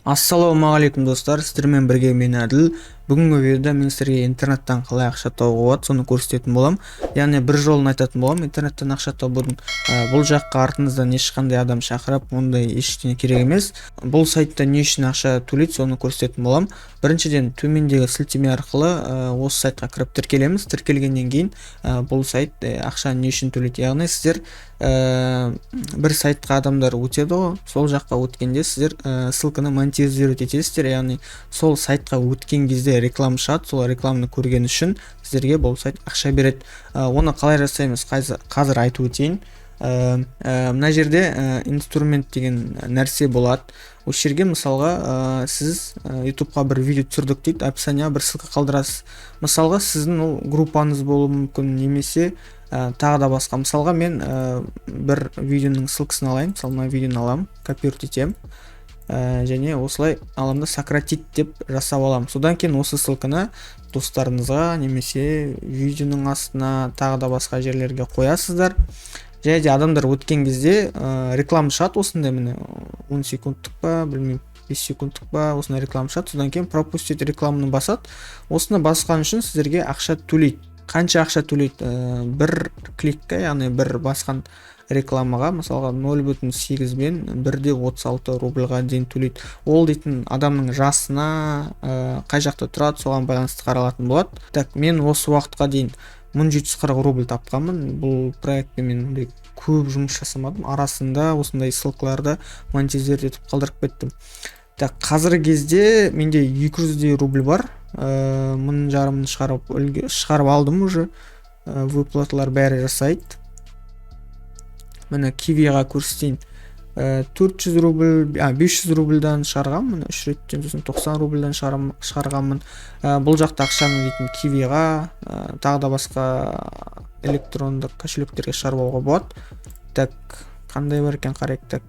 Ассалаумағалейкум достар, сіздермен бірге мен Әділ. Бүгінгі видеода мен сіздерге интернеттен қалай ақша табуға болады, соны көрсететін боламын. Яғни бір жолын айтатын боламын. Интернеттен ақша табудың бұл жаққа артыңыздан ешқандай адам шақырып, ондай ештеңе керек емес. Бұл сайтта не үшін ақша төлейді, соны көрсететін боламын. Біріншіден төмендегі сілтеме арқылы осы сайтқа кіріп тіркелеміз. Тіркелгеннен кейін бұл сайт ақша не үшін төлейді. Яғни сіздер бір сайтқа адамдар өтеді ғой, сол жаққа өткенде сіздер ссылканы монетизировать етесіздер, яғни сол сайтқа өткен кезде реклама шығады, сол рекламаны көрген үшін сіздерге бұл сайт ақша береді. Оны қалай жасаймыз қазір айтып өтейін. Мына жерде инструмент деген нәрсе болады. Осы жерге мысалға сіз ютубқа бір видео түсірдік дейді, описанияға бір ссылка қалдырасыз. Мысалға сіздің ол группаңыз болуы мүмкін, немесе тағы да басқа. Мысалға мен бір видеоның ссылкасын алайын. Мысалы мына видеоны аламын, копировать етемін, және осылай аламда сократить деп жасап аламын. Содан кейін осы ссылканы достарыңызға немесе видеоның астына тағы да басқа жерлерге қоясыздар. Және де адамдар өткен кезде реклама шығады, осындай міне 10 секундтық па, білмеймін, 5 секундтық па, осындай реклама шығады. Содан кейін пропустить рекламаны басады. Осыны басқан үшін сіздерге ақша төлейді. Қанша ақша төлейді? Бір кликке, яғни бір басқан рекламаға мысалға 0,8 бен 1,36 рубльға дейін төлейді. Ол дейтін адамның жасына, қай жақта тұрады, соған байланысты қаралатын болады. Так, мен осы уақытқа дейін 1740 рубль тапқанмын. Бұл проектте мен көп жұмыс жасамадым. Арасында осындай ссылкаларды монетизировать етіп қалдырып кеттім. Так, қазіргі кезде менде 200 рубль бар. 1500 шығарып алдым уже. Выплаталар бәрі жасайды. Міне Кивиға көрсетейін. 400 рубль, 500 рубльдан шығарғанмын, 3 реттен 90 рубльдан шығарғанмын. Бұл жақта ақшаны дейтін Кивиға, тағы да басқа электрондық кошелектерге шығарып алуға болады. Так, қандай бар екен қарайық. Так,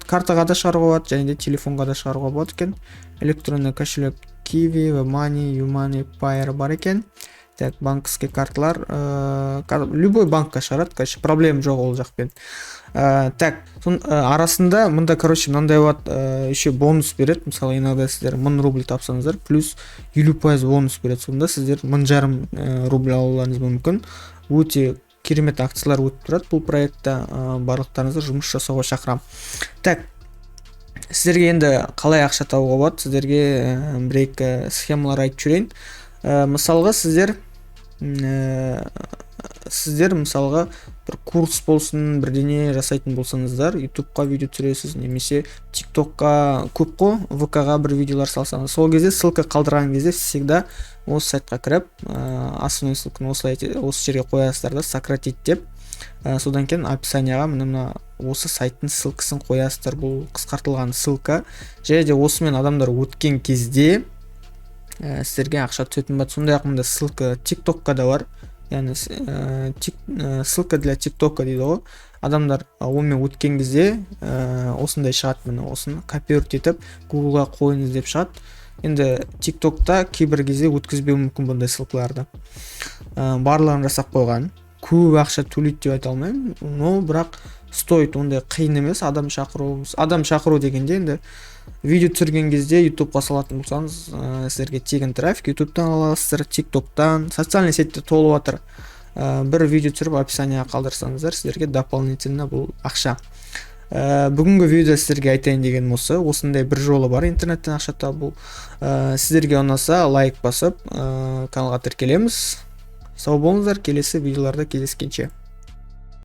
картаға да шығаруға болады, және де телефонға да шығаруға болады екен. Электронный кошелек Kiwi, Money, Юмани, Payer бар екен. Так, банковский карталар, любой банкқа шығарады, короче, проблем жоқ ол жақпен. Так, арасында мында, короче, мынандай болады, еще бонус береді. Мысалы, иногда сіздер 1000 рубль тапсаңыздар, плюс 50% бонус береді. Сонда сіздер 1500 рубль алуларыңыз мүмкін. Өте керемет акциялар өтіп тұрады бұл проектта. Барлықтарыңызды жұмыс жасауға шақырамын. Так, сіздерге енді қалай ақша табуға болады? Сіздерге бір-екі схемалар айтып жүрейін. Мысалға сіздер мысалға бір курс болсын, бірдеңе жасайтын болсаңыздар, ютубқа видео түсіресіз, немесе тиктокқа, көп қой, ВК-ға бір видеолар салсаңыз, сол кезде ссылка қалдырған кезде всегда осы сайтқа кіріп, основной ссылканы осы жерге қоясыздар да, сократить деп. Содан кейін описанияға мына осы сайттың ссылкасын қоясыздар. Бұл қысқартылған ссылка. Және де осымен адамдар өткен кезде сіздерге ақша түсетін болады. Сондай-ақ мында ссылка тиктокқа да бар. Яғни ссылка для тиктока дейді ғой. Адамдар онымен өткен кезде осындай шығады, міне осыны копировать етіп Google-ға қойыңыз деп шығады. Енді тиктокта кейбір кезде өткізбеу мүмкін бұндай ссылкаларды. Барлығын жасап қойған. Көп ақша төлейді деп айта алмаймын, но бірақ стоит, ондай қиын емес. Адам шақыру дегенде енді видео түсірген кезде ютубқа салатын болсаңыз, сіздерге тегін трафик ютубтан аласыздар, тиктоктан, социальный сетьте толып жатыр. Бір видео түсіріп описанияға қалдырсаңыздар, сіздерге дополнительно бұл ақша. Бүгінгі видеода сіздерге айтайын деген осы. Осындай бір жолы бар интернеттен ақша табу. Сіздерге ұнаса лайк басып, каналға тіркелеміз. Сау болыңыздар, келесі видеоларда кездескенше.